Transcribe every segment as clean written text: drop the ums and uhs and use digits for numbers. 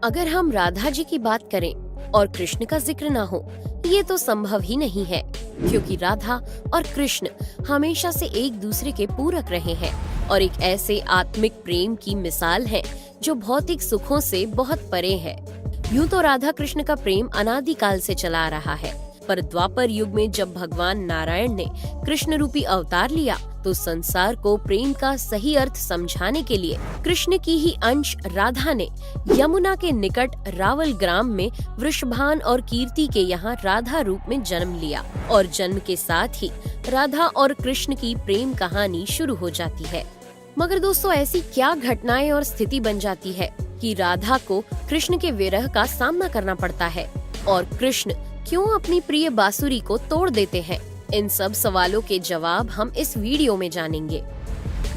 अगर हम राधा जी की बात करें और कृष्ण का जिक्र ना हो, ये तो संभव ही नहीं है, क्योंकि राधा और कृष्ण हमेशा से एक दूसरे के पूरक रहे हैं और एक ऐसे आत्मिक प्रेम की मिसाल है जो भौतिक सुखों से बहुत परे है। यूं तो राधा कृष्ण का प्रेम अनादिकाल से चला आ रहा है, पर द्वापर युग में जब भगवान नारायण ने कृष्ण रूपी अवतार लिया तो संसार को प्रेम का सही अर्थ समझाने के लिए कृष्ण की ही अंश राधा ने यमुना के निकट रावल ग्राम में वृषभान और कीर्ति के यहाँ राधा रूप में जन्म लिया और जन्म के साथ ही राधा और कृष्ण की प्रेम कहानी शुरू हो जाती है। मगर दोस्तों, ऐसी क्या घटनाएं और स्थिति बन जाती है कि राधा को कृष्ण के विरह का सामना करना पड़ता है और कृष्ण क्यों अपनी प्रिय बांसुरी को तोड़ देते हैं? इन सब सवालों के जवाब हम इस वीडियो में जानेंगे।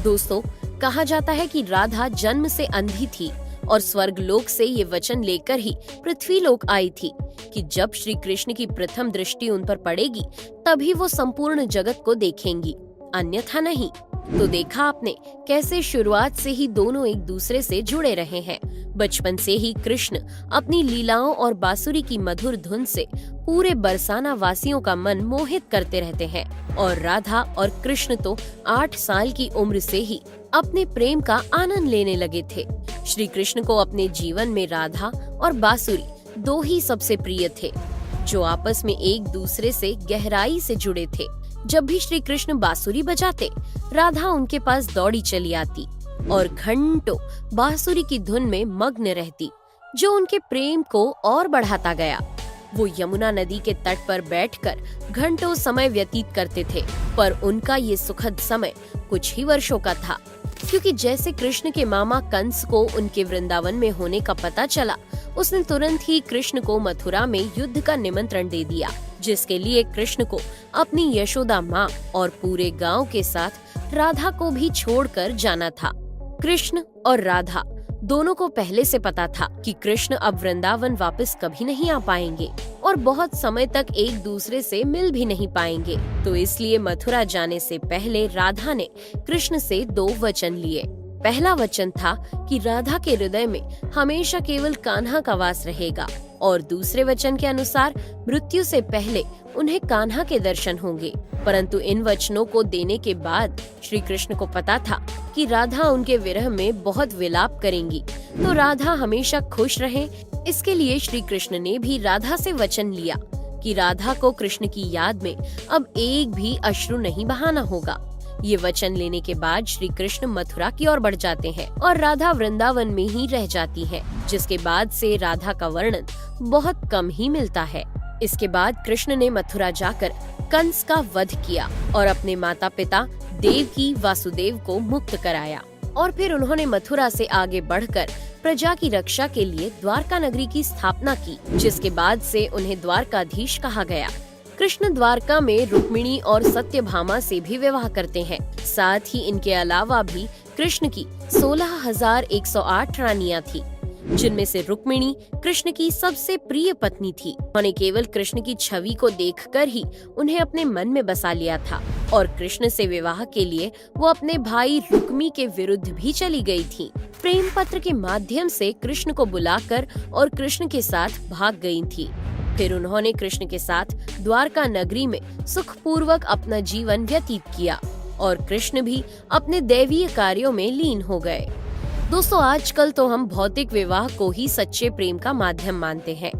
दोस्तों, कहा जाता है कि राधा जन्म से अंधी थी और स्वर्ग लोक से ये वचन लेकर ही पृथ्वी लोक आई थी कि जब श्री कृष्ण की प्रथम दृष्टि उन पर पड़ेगी तभी वो संपूर्ण जगत को देखेंगी, अन्यथा नहीं। तो देखा आपने कैसे शुरुआत से ही दोनों एक दूसरे से जुड़े रहे हैं। बचपन से ही कृष्ण अपनी लीलाओं और बांसुरी की मधुर धुन से पूरे बरसाना वासियों का मन मोहित करते रहते हैं और राधा और कृष्ण तो 8 साल की उम्र से ही अपने प्रेम का आनंद लेने लगे थे। श्री कृष्ण को अपने जीवन में राधा और बांसुरी दो ही सबसे प्रिय थे, जो आपस में एक दूसरे से गहराई से जुड़े थे। जब भी श्री कृष्ण बांसुरी बजाते, राधा उनके पास दौड़ी चली आती और घंटों बांसुरी की धुन में मग्न रहती, जो उनके प्रेम को और बढ़ाता गया। वो यमुना नदी के तट पर बैठकर घंटों समय व्यतीत करते थे, पर उनका ये सुखद समय कुछ ही वर्षों का था, क्योंकि जैसे कृष्ण के मामा कंस को उनके वृंदावन में होने का पता चला, उसने तुरंत ही कृष्ण को मथुरा में युद्ध का निमंत्रण दे दिया, जिसके लिए कृष्ण को अपनी यशोदा माँ और पूरे गांव के साथ राधा को भी छोड़कर जाना था। कृष्ण और राधा दोनों को पहले से पता था कि कृष्ण अब वृंदावन वापस कभी नहीं आ पाएंगे और बहुत समय तक एक दूसरे से मिल भी नहीं पाएंगे, तो इसलिए मथुरा जाने से पहले राधा ने कृष्ण से 2 वचन लिए। पहला वचन था कि राधा के हृदय में हमेशा केवल कान्हा का वास रहेगा और दूसरे वचन के अनुसार मृत्यु से पहले उन्हें कान्हा के दर्शन होंगे। परंतु इन वचनों को देने के बाद श्री कृष्ण को पता था कि राधा उनके विरह में बहुत विलाप करेंगी, तो राधा हमेशा खुश रहे। इसके लिए श्री कृष्ण ने भी राधा से वचन लिया कि राधा को कृष्ण की याद में अब एक भी अश्रु नहीं बहाना होगा। ये वचन लेने के बाद श्री कृष्ण मथुरा की ओर बढ़ जाते हैं और राधा वृंदावन में ही रह जाती है, जिसके बाद से राधा का वर्णन बहुत कम ही मिलता है। इसके बाद कृष्ण ने मथुरा जाकर कंस का वध किया और अपने माता पिता देवकी वासुदेव को मुक्त कराया और फिर उन्होंने मथुरा से आगे बढ़कर प्रजा की रक्षा के लिए द्वारका नगरी की स्थापना की, जिसके बाद से उन्हें द्वारकाधीश कहा गया। कृष्ण द्वारका में रुक्मिणी और सत्यभामा से भी विवाह करते हैं। साथ ही इनके अलावा भी कृष्ण की 16,108 रानियां थी, जिनमें से रुक्मिणी कृष्ण की सबसे प्रिय पत्नी थी। उन्होंने केवल कृष्ण की छवि को देखकर ही उन्हें अपने मन में बसा लिया था और कृष्ण से विवाह के लिए वो अपने भाई रुक्मी के विरुद्ध भी चली गई थी। प्रेम पत्र के माध्यम से कृष्ण को बुलाकर और कृष्ण के साथ भाग गई थी। फिर उन्होंने कृष्ण के साथ द्वारका नगरी में सुखपूर्वक अपना जीवन व्यतीत किया और कृष्ण भी अपने दैवीय कार्यों में लीन हो गए। दोस्तों, आजकल तो हम भौतिक विवाह को ही सच्चे प्रेम का माध्यम मानते हैं,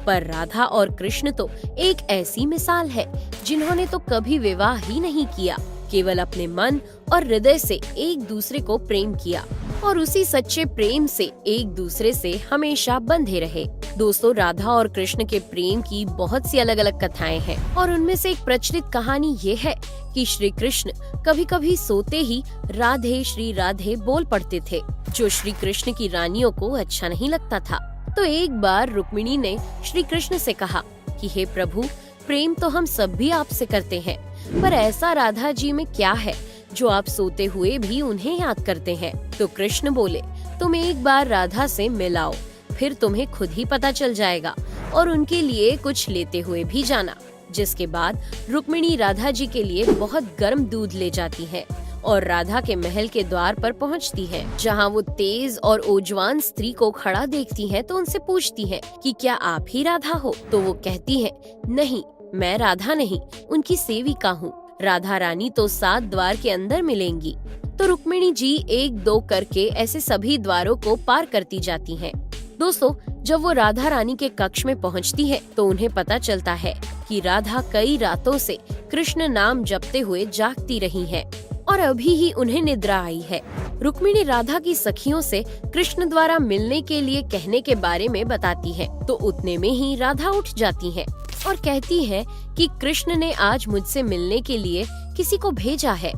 पर राधा और कृष्ण तो एक ऐसी मिसाल है जिन्होंने तो कभी विवाह ही नहीं किया, केवल अपने मन और हृदय से एक दूसरे को प्रेम किया और उसी सच्चे प्रेम से एक दूसरे से हमेशा बंधे रहे। दोस्तों, राधा और कृष्ण के प्रेम की बहुत सी अलग अलग कथाएं हैं और उनमें से एक प्रचलित कहानी ये है कि श्री कृष्ण कभी कभी सोते ही राधे श्री राधे बोल पड़ते थे, जो श्री कृष्ण की रानियों को अच्छा नहीं लगता था। तो एक बार रुक्मिणी ने श्री कृष्ण से कहा कि हे प्रभु, प्रेम तो हम सब भी आपसे करते हैं, पर ऐसा राधा जी में क्या है जो आप सोते हुए भी उन्हें याद करते हैं? तो कृष्ण बोले, तुम एक बार राधा से मिलाओ, फिर तुम्हें खुद ही पता चल जाएगा और उनके लिए कुछ लेते हुए भी जाना। जिसके बाद रुक्मिणी राधा जी के लिए बहुत गर्म दूध ले जाती है और राधा के महल के द्वार पर पहुंचती है, जहां वो तेज और ऊर्जावान स्त्री को खड़ा देखती है तो उनसे पूछती है कि क्या आप ही राधा हो? तो वो कहती है, नहीं, मैं राधा नहीं, उनकी सेविका हूँ। राधा रानी तो 7 द्वार के अंदर मिलेंगी। तो रुक्मिणी जी 1-2 करके ऐसे सभी द्वारों को पार करती जाती हैं। दोस्तों, जब वो राधा रानी के कक्ष में पहुंचती है तो उन्हें पता चलता है कि राधा कई रातों से कृष्ण नाम जपते हुए जागती रही है और अभी ही उन्हें निद्रा आई है। रुक्मिणी राधा की सखियों से कृष्ण द्वारा मिलने के लिए कहने के बारे में बताती है तो उतने में ही राधा उठ जाती है और कहती है कि कृष्ण ने आज मुझसे मिलने के लिए किसी को भेजा है।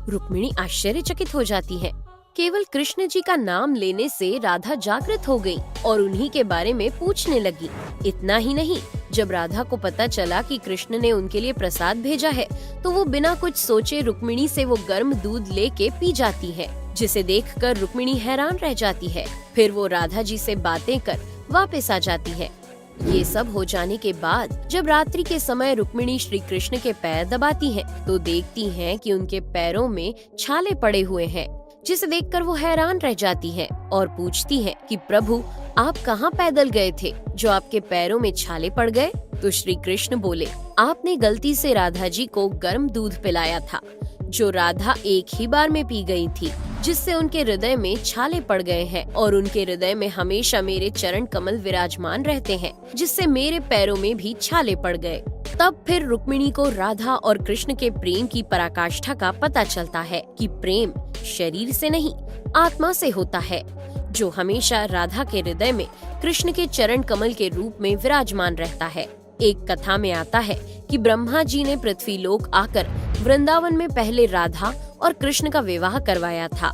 रुक्मिणी आश्चर्यचकित हो जाती है। केवल कृष्ण जी का नाम लेने से राधा जागृत हो गई और उन्हीं के बारे में पूछने लगी। इतना ही नहीं, जब राधा को पता चला कि कृष्ण ने उनके लिए प्रसाद भेजा है तो वो बिना कुछ सोचे रुक्मिणी से वो गर्म दूध लेके पी जाती है, जिसे देखकर रुक्मिणी हैरान रह जाती है। फिर वो राधा जी से बातें कर वापस आ जाती है। ये सब हो जाने के बाद जब रात्रि के समय रुक्मिणी श्री कृष्ण के पैर दबाती है तो देखती है कि उनके पैरों में छाले पड़े हुए हैं, जिसे देखकर वो हैरान रह जाती है और पूछती है कि प्रभु, आप कहाँ पैदल गए थे जो आपके पैरों में छाले पड़ गए? तो श्री कृष्ण बोले, आपने गलती से राधा जी को गर्म दूध पिलाया था, जो राधा एक ही बार में पी गई थी, जिससे उनके हृदय में छाले पड़ गए हैं और उनके हृदय में हमेशा मेरे चरण कमल विराजमान रहते हैं, जिससे मेरे पैरों में भी छाले पड़ गए। तब फिर रुक्मिणी को राधा और कृष्ण के प्रेम की पराकाष्ठा का पता चलता है कि प्रेम शरीर से नहीं, आत्मा से होता है, जो हमेशा राधा के हृदय में कृष्ण के चरण कमल के रूप में विराजमान रहता है। एक कथा में आता है कि ब्रह्मा जी ने पृथ्वी लोक आकर वृंदावन में पहले राधा और कृष्ण का विवाह करवाया था,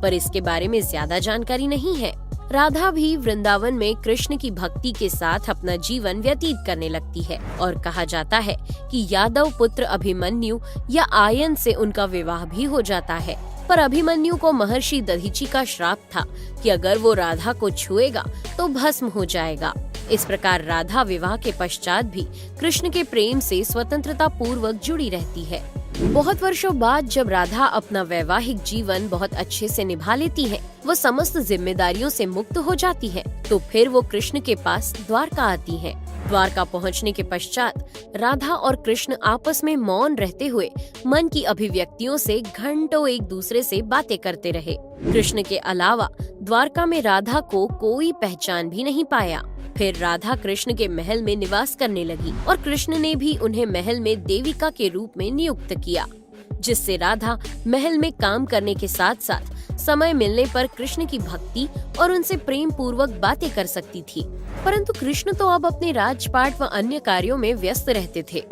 पर इसके बारे में ज्यादा जानकारी नहीं है। राधा भी वृंदावन में कृष्ण की भक्ति के साथ अपना जीवन व्यतीत करने लगती है और कहा जाता है कि यादव पुत्र अभिमन्यु या आयन से उनका विवाह भी हो जाता है। पर अभिमन्यु को महर्षि दधीची का श्राप था कि अगर वो राधा को छुएगा तो भस्म हो जाएगा। इस प्रकार राधा विवाह के पश्चात भी कृष्ण के प्रेम से स्वतंत्रता पूर्वक जुड़ी रहती है। बहुत वर्षों बाद जब राधा अपना वैवाहिक जीवन बहुत अच्छे से निभा लेती है, वो समस्त जिम्मेदारियों से मुक्त हो जाती है, तो फिर वो कृष्ण के पास द्वारका आती है। द्वारका पहुंचने के पश्चात राधा और कृष्ण आपस में मौन रहते हुए मन की अभिव्यक्तियों से घंटों एक दूसरे से बातें करते रहे। कृष्ण के अलावा द्वारका में राधा को कोई पहचान भी नहीं पाया। फिर राधा कृष्ण के महल में निवास करने लगी और कृष्ण ने भी उन्हें महल में देविका के रूप में नियुक्त किया, जिससे राधा महल में काम करने के साथ साथ समय मिलने पर कृष्ण की भक्ति और उनसे प्रेम पूर्वक बातें कर सकती थी। परंतु कृष्ण तो अब अपने राजपाट व अन्य कार्यों में व्यस्त रहते थे।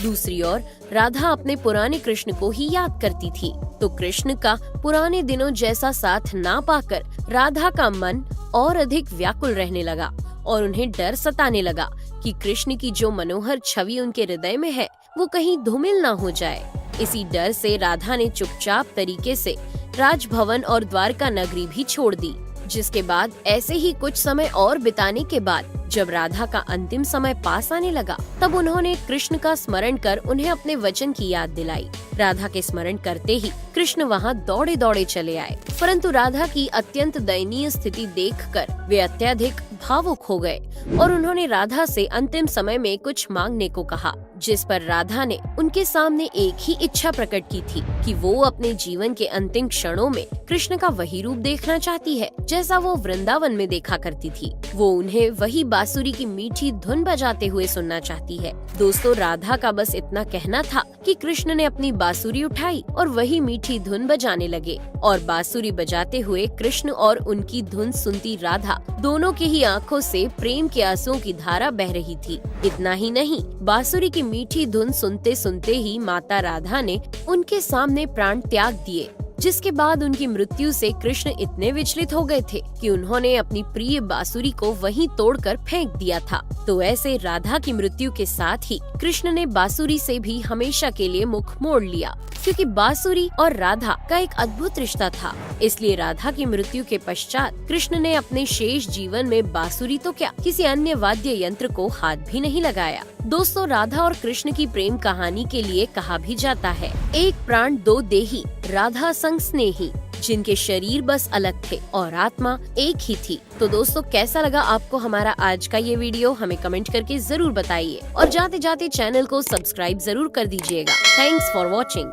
दूसरी ओर राधा अपने पुराने कृष्ण को ही याद करती थी, तो कृष्ण का पुराने दिनों जैसा साथ ना पाकर राधा का मन और अधिक व्याकुल रहने लगा और उन्हें डर सताने लगा कि कृष्ण की जो मनोहर छवि उनके हृदय में है वो कहीं धूमिल ना हो जाए। इसी डर से राधा ने चुपचाप तरीके से राजभवन और द्वारका नगरी भी छोड़ दी। जिसके बाद ऐसे ही कुछ समय और बिताने के बाद जब राधा का अंतिम समय पास आने लगा, तब उन्होंने कृष्ण का स्मरण कर उन्हें अपने वचन की याद दिलाई। राधा के स्मरण करते ही कृष्ण वहाँ दौड़े दौड़े चले आए, परंतु राधा की अत्यंत दयनीय स्थिति देखकर वे अत्यधिक भावुक हो गए और उन्होंने राधा से अंतिम समय में कुछ मांगने को कहा, जिस पर राधा ने उनके सामने एक ही इच्छा प्रकट की थी कि वो अपने जीवन के अंतिम क्षणों में कृष्ण का वही रूप देखना चाहती है जैसा वो वृंदावन में देखा करती थी। वो उन्हें वही बांसुरी की मीठी धुन बजाते हुए सुनना चाहती है। दोस्तों, राधा का बस इतना कहना था कि कृष्ण ने अपनी बांसुरी उठाई और वही मीठी धुन बजाने लगे और बांसुरी बजाते हुए कृष्ण और उनकी धुन सुनती राधा दोनों की ही आंखों से प्रेम के आंसुओं की धारा बह रही थी। इतना ही नहीं, बांसुरी की मीठी धुन सुनते सुनते ही माता राधा ने उनके सामने प्राण त्याग दिए, जिसके बाद उनकी मृत्यु से कृष्ण इतने विचलित हो गए थे कि उन्होंने अपनी प्रिय बांसुरी को वहीं तोड़कर फेंक दिया था। तो ऐसे राधा की मृत्यु के साथ ही कृष्ण ने बांसुरी से भी हमेशा के लिए मुख मोड़ लिया। क्योंकि बांसुरी और राधा का एक अद्भुत रिश्ता था। इसलिए राधा की मृत्यु के पश्चात कृष्ण ने अपने शेष जीवन में बांसुरी तो क्या किसी अन्य वाद्य यंत्र को हाथ भी नहीं लगाया। दोस्तों, राधा और कृष्ण की प्रेम कहानी के लिए कहा भी जाता है, एक प्राण दो देही, राधा संग स्नेही, जिनके शरीर बस अलग थे और आत्मा एक ही थी। तो दोस्तों, कैसा लगा आपको हमारा आज का ये वीडियो, हमें कमेंट करके जरूर बताइए और जाते जाते चैनल को सब्सक्राइब जरूर कर दीजिएगा। Thanks for watching.